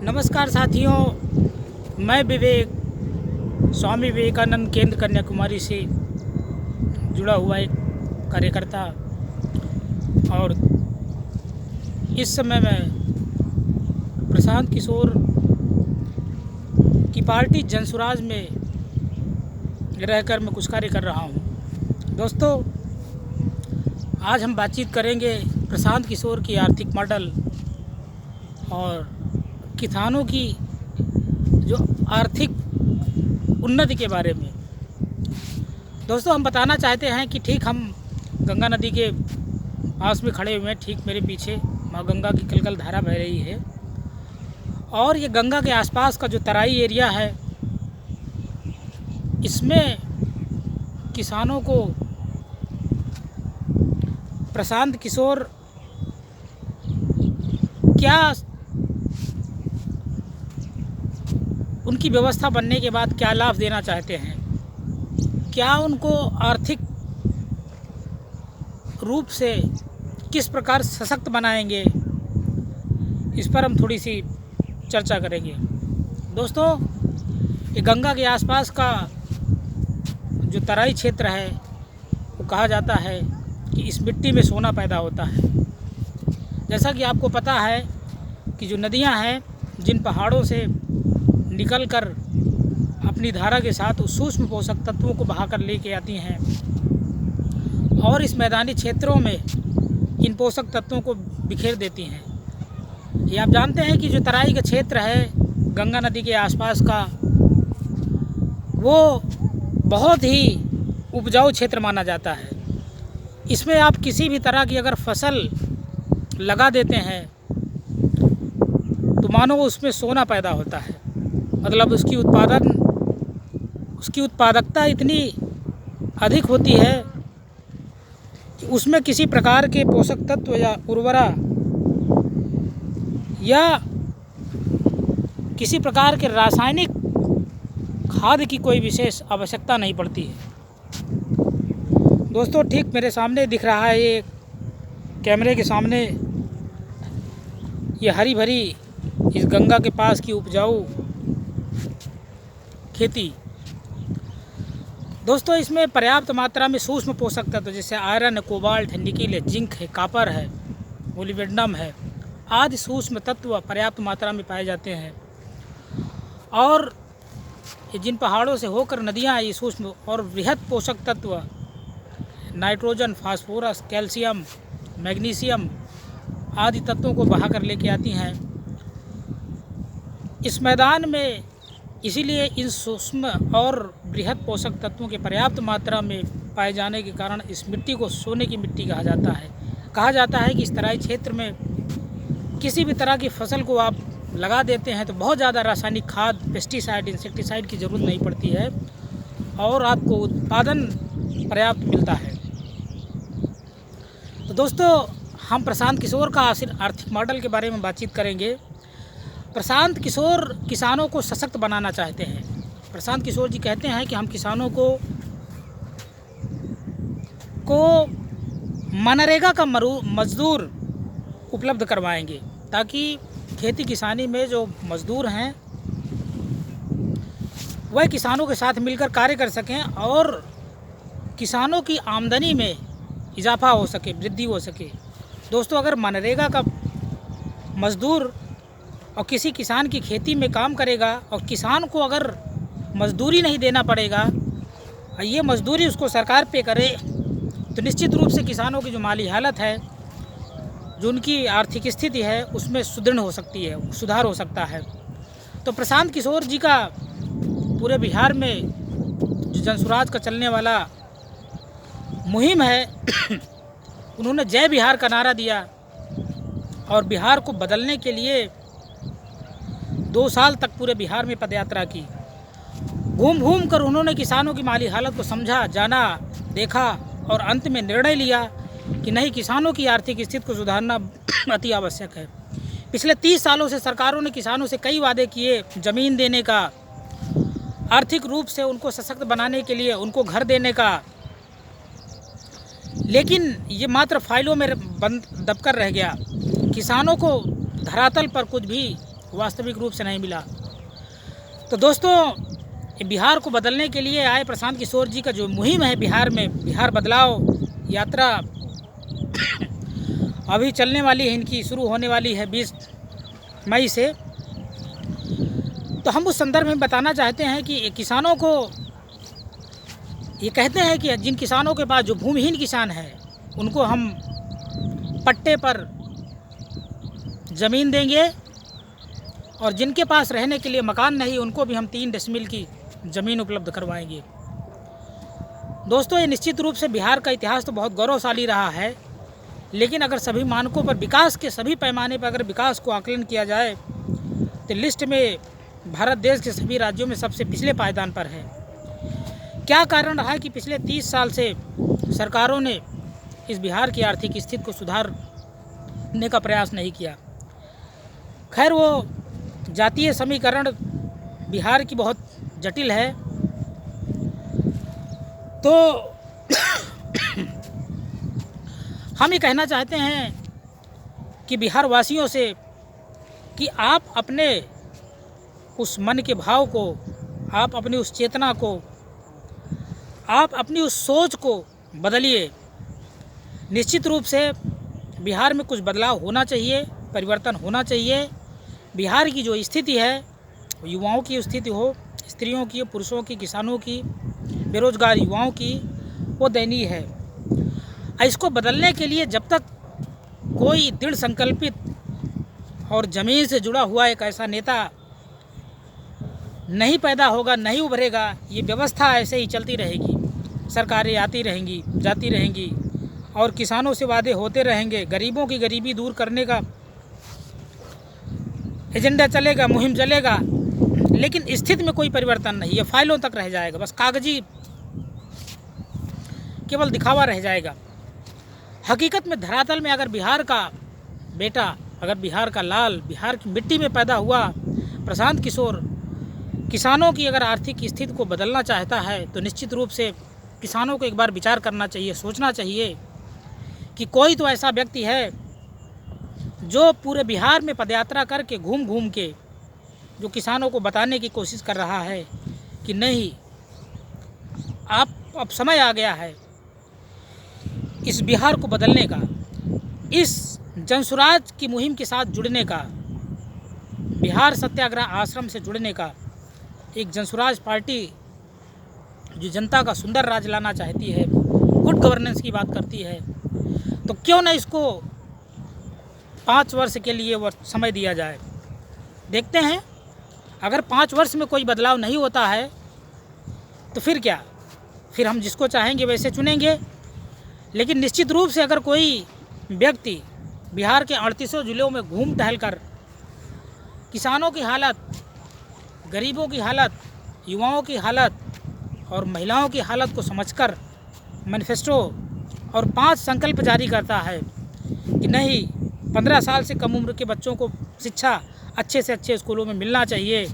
नमस्कार साथियों, मैं विवेक स्वामी विवेकानंद केंद्र कन्याकुमारी से जुड़ा हुआ एक कार्यकर्ता और इस समय मैं प्रशांत किशोर की पार्टी जनसुराज में रहकर मैं कुछ कार्य कर रहा हूँ। दोस्तों, आज हम बातचीत करेंगे प्रशांत किशोर की आर्थिक मॉडल और किसानों की जो आर्थिक उन्नति के बारे में। दोस्तों, हम बताना चाहते हैं कि ठीक हम गंगा नदी के पास में खड़े हुए हैं। ठीक मेरे पीछे माँ गंगा की कलकल धारा बह रही है और ये गंगा के आसपास का जो तराई एरिया है, इसमें किसानों को प्रशांत किशोर क्या उनकी व्यवस्था बनने के बाद क्या लाभ देना चाहते हैं, क्या उनको आर्थिक रूप से किस प्रकार सशक्त बनाएंगे, इस पर हम थोड़ी सी चर्चा करेंगे। दोस्तों, ये गंगा के आसपास का जो तराई क्षेत्र है वो कहा जाता है कि इस मिट्टी में सोना पैदा होता है। जैसा कि आपको पता है कि जो नदियां हैं, जिन पहाड़ों से निकलकर अपनी धारा के साथ उस सूक्ष्म पोषक तत्वों को बहाकर लेके आती हैं और इस मैदानी क्षेत्रों में इन पोषक तत्वों को बिखेर देती हैं। ये आप जानते हैं कि जो तराई का क्षेत्र है गंगा नदी के आसपास का, वो बहुत ही उपजाऊ क्षेत्र माना जाता है। इसमें आप किसी भी तरह की अगर फसल लगा देते हैं तो मानो उसमें सोना पैदा होता है। मतलब उसकी उत्पादकता इतनी अधिक होती है कि उसमें किसी प्रकार के पोषक तत्व या उर्वरा या किसी प्रकार के रासायनिक खाद की कोई विशेष आवश्यकता नहीं पड़ती है। दोस्तों, ठीक मेरे सामने दिख रहा है, ये कैमरे के सामने ये हरी भरी इस गंगा के पास की उपजाऊ खेती। दोस्तों, इसमें पर्याप्त मात्रा में सूक्ष्म पोषक तत्व जैसे आयरन है, कोबाल्ट है, निकिल है, जिंक है, कॉपर है, मोलिब्डेनम है आदि सूक्ष्म तत्व पर्याप्त मात्रा में पाए जाते हैं। और जिन पहाड़ों से होकर नदियाँ ये सूक्ष्म और बृहद पोषक तत्व नाइट्रोजन, फास्फोरस, कैल्शियम, मैग्नीशियम आदि तत्वों को बहाकर लेके आती हैं इस मैदान में। इसीलिए इन सूक्ष्म और बृहद पोषक तत्वों के पर्याप्त मात्रा में पाए जाने के कारण इस मिट्टी को सोने की मिट्टी कहा जाता है। कहा जाता है कि इस तराई क्षेत्र में किसी भी तरह की फसल को आप लगा देते हैं तो बहुत ज़्यादा रासायनिक खाद, पेस्टिसाइड, इंसेक्टिसाइड की ज़रूरत नहीं पड़ती है और आपको उत्पादन पर्याप्त मिलता है। तो दोस्तों, हम प्रशांत किशोर का आर्थिक मॉडल के बारे में बातचीत करेंगे। प्रशांत किशोर किसानों को सशक्त बनाना चाहते हैं। प्रशांत किशोर जी कहते हैं कि हम किसानों को मनरेगा का मजदूर उपलब्ध करवाएंगे ताकि खेती किसानी में जो मजदूर हैं वह किसानों के साथ मिलकर कार्य कर सकें और किसानों की आमदनी में इजाफा हो सके, वृद्धि हो सके। दोस्तों, अगर मनरेगा का मजदूर और किसी किसान की खेती में काम करेगा और किसान को अगर मजदूरी नहीं देना पड़ेगा और ये मजदूरी उसको सरकार पे करे तो निश्चित रूप से किसानों की जो माली हालत है, जो उनकी आर्थिक स्थिति है, उसमें सुदृढ़ हो सकती है, सुधार हो सकता है। तो प्रशांत किशोर जी का पूरे बिहार में जो जनसुराज का चलने वाला मुहिम है उन्होंने जय बिहार का नारा दिया और बिहार को बदलने के लिए 2 साल तक पूरे बिहार में पदयात्रा की। घूम घूम कर उन्होंने किसानों की माली हालत को समझा, जाना, देखा और अंत में निर्णय लिया कि नहीं, किसानों की आर्थिक स्थिति को सुधारना अति आवश्यक है। पिछले 30 सालों से सरकारों ने किसानों से कई वादे किए, ज़मीन देने का, आर्थिक रूप से उनको सशक्त बनाने के लिए उनको घर देने का, लेकिन ये मात्र फाइलों में बंद दबकर रह गया। किसानों को धरातल पर कुछ भी वास्तविक रूप से नहीं मिला। तो दोस्तों, बिहार को बदलने के लिए आए प्रशांत किशोर जी का जो मुहिम है बिहार में, बिहार बदलाव यात्रा अभी चलने वाली है, इनकी शुरू होने वाली है 20 मई से। तो हम उस संदर्भ में बताना चाहते हैं कि किसानों को ये कहते हैं कि जिन किसानों के पास, जो भूमिहीन किसान हैं, उनको हम पट्टे पर ज़मीन देंगे, और जिनके पास रहने के लिए मकान नहीं, उनको भी हम 3 डेसिमल की ज़मीन उपलब्ध करवाएंगे। दोस्तों, ये निश्चित रूप से बिहार का इतिहास तो बहुत गौरवशाली रहा है, लेकिन अगर सभी मानकों पर, विकास के सभी पैमाने पर अगर विकास को आकलन किया जाए तो लिस्ट में भारत देश के सभी राज्यों में सबसे पिछले पायदान पर है। क्या कारण रहा है कि पिछले 30 साल से सरकारों ने इस बिहार की आर्थिक स्थिति को सुधारने का प्रयास नहीं किया। खैर, वो जातीय समीकरण बिहार की बहुत जटिल है। तो हम ये कहना चाहते हैं कि बिहार वासियों से कि आप अपने उस मन के भाव को, आप अपनी उस चेतना को, आप अपनी उस सोच को बदलिए। निश्चित रूप से बिहार में कुछ बदलाव होना चाहिए, परिवर्तन होना चाहिए। बिहार की जो स्थिति है, युवाओं की स्थिति हो, स्त्रियों की, पुरुषों की, किसानों की, बेरोजगार युवाओं की, वो दयनीय है। इसको बदलने के लिए जब तक कोई दृढ़ संकल्पित और ज़मीन से जुड़ा हुआ एक ऐसा नेता नहीं पैदा होगा, नहीं उभरेगा, ये व्यवस्था ऐसे ही चलती रहेगी। सरकारें आती रहेंगी, जाती रहेंगी, और किसानों से वादे होते रहेंगे, गरीबों की गरीबी दूर करने का एजेंडा चलेगा, मुहिम चलेगा, लेकिन स्थिति में कोई परिवर्तन नहीं। ये फाइलों तक रह जाएगा, बस कागजी केवल दिखावा रह जाएगा। हकीकत में धरातल में अगर बिहार का बेटा, अगर बिहार का लाल, बिहार की मिट्टी में पैदा हुआ प्रशांत किशोर किसानों की अगर आर्थिक स्थिति को बदलना चाहता है, तो निश्चित रूप से किसानों को एक बार विचार करना चाहिए, सोचना चाहिए कि कोई तो ऐसा व्यक्ति है जो पूरे बिहार में पदयात्रा करके, घूम घूम के, जो किसानों को बताने की कोशिश कर रहा है कि नहीं, अब समय आ गया है इस बिहार को बदलने का, इस जनसुराज की मुहिम के साथ जुड़ने का, बिहार सत्याग्रह आश्रम से जुड़ने का। एक जनसुराज पार्टी जो जनता का सुंदर राज लाना चाहती है, गुड गवर्नेंस की बात करती है, तो क्यों न इसको 5 वर्ष के लिए वो समय दिया जाए। देखते हैं, अगर 5 वर्ष में कोई बदलाव नहीं होता है तो फिर क्या, फिर हम जिसको चाहेंगे वैसे चुनेंगे। लेकिन निश्चित रूप से अगर कोई व्यक्ति बिहार के 38 जिलों में घूम टहल कर किसानों की हालत, गरीबों की हालत, युवाओं की हालत और महिलाओं की हालत को समझकर मैनिफेस्टो और 5 संकल्प जारी करता है कि नहीं, 15 साल से कम उम्र के बच्चों को शिक्षा अच्छे से अच्छे स्कूलों में मिलना चाहिए,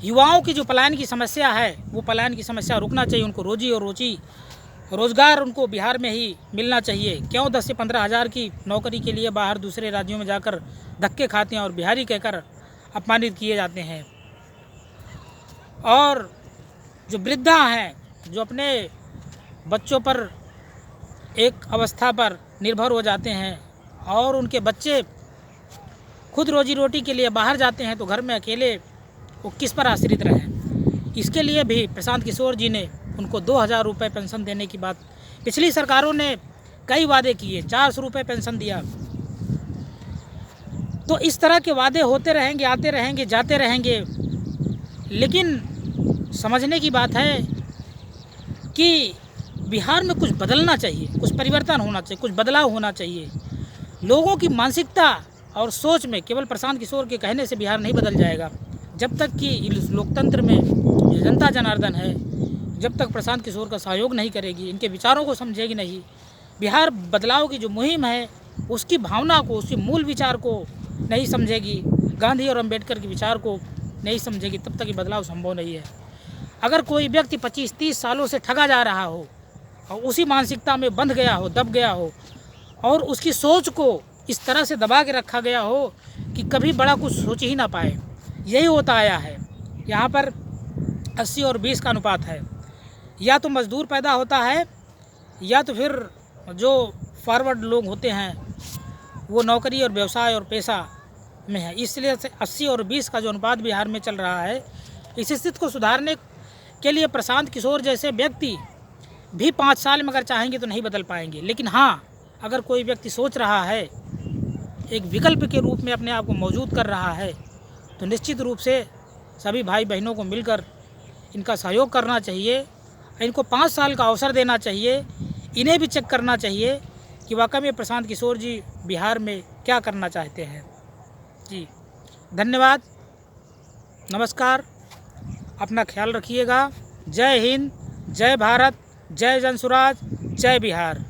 युवाओं की जो पलायन की समस्या है, वो पलायन की समस्या रुकना चाहिए, उनको रोजी और रोज़गार उनको बिहार में ही मिलना चाहिए। क्यों 10 से 15 हज़ार की नौकरी के लिए बाहर दूसरे राज्यों में जाकर धक्के खाते हैं और बिहारी कहकर अपमानित किए जाते हैं। और जो वृद्धा हैं, जो अपने बच्चों पर एक अवस्था पर निर्भर हो जाते हैं और उनके बच्चे खुद रोजी रोटी के लिए बाहर जाते हैं, तो घर में अकेले वो किस पर आश्रित रहें। इसके लिए भी प्रशांत किशोर जी ने उनको 2000 रुपये पेंशन देने की बात, पिछली सरकारों ने कई वादे किए, 400 रुपये पेंशन दिया। तो इस तरह के वादे होते रहेंगे, आते रहेंगे, जाते रहेंगे, लेकिन समझने की बात है कि बिहार में कुछ बदलना चाहिए, कुछ परिवर्तन होना चाहिए, कुछ बदलाव होना चाहिए। लोगों की मानसिकता और सोच में केवल प्रशांत किशोर के कहने से बिहार नहीं बदल जाएगा। जब तक कि इस लोकतंत्र में जो जनता जनार्दन है, जब तक प्रशांत किशोर का सहयोग नहीं करेगी, इनके विचारों को समझेगी नहीं, बिहार बदलाव की जो मुहिम है उसकी भावना को, उसके मूल विचार को नहीं समझेगी, गांधी और अंबेडकर के विचार को नहीं समझेगी, तब तक ये बदलाव संभव नहीं है। अगर कोई व्यक्ति 25-30 सालों से ठगा जा रहा हो और उसी मानसिकता में बंध गया हो, दब गया हो, और उसकी सोच को इस तरह से दबा के रखा गया हो कि कभी बड़ा कुछ सोच ही ना पाए। यही होता आया है। यहाँ पर 80 और 20 का अनुपात है। या तो मज़दूर पैदा होता है या तो फिर जो फॉरवर्ड लोग होते हैं वो नौकरी और व्यवसाय और पेशा में है। इसलिए से 80 और 20 का जो अनुपात बिहार में चल रहा है, इस स्थिति को सुधारने के लिए प्रशांत किशोर जैसे व्यक्ति भी 5 साल में अगर चाहेंगे तो नहीं बदल पाएंगे। लेकिन हाँ, अगर कोई व्यक्ति सोच रहा है, एक विकल्प के रूप में अपने आप को मौजूद कर रहा है, तो निश्चित रूप से सभी भाई बहनों को मिलकर इनका सहयोग करना चाहिए। इनको 5 साल का अवसर देना चाहिए। इन्हें भी चेक करना चाहिए कि वाकई में प्रशांत किशोर जी बिहार में क्या करना चाहते हैं। जी धन्यवाद, नमस्कार, अपना ख्याल रखिएगा। जय हिंद, जय भारत, जय जनसुराज, जय बिहार।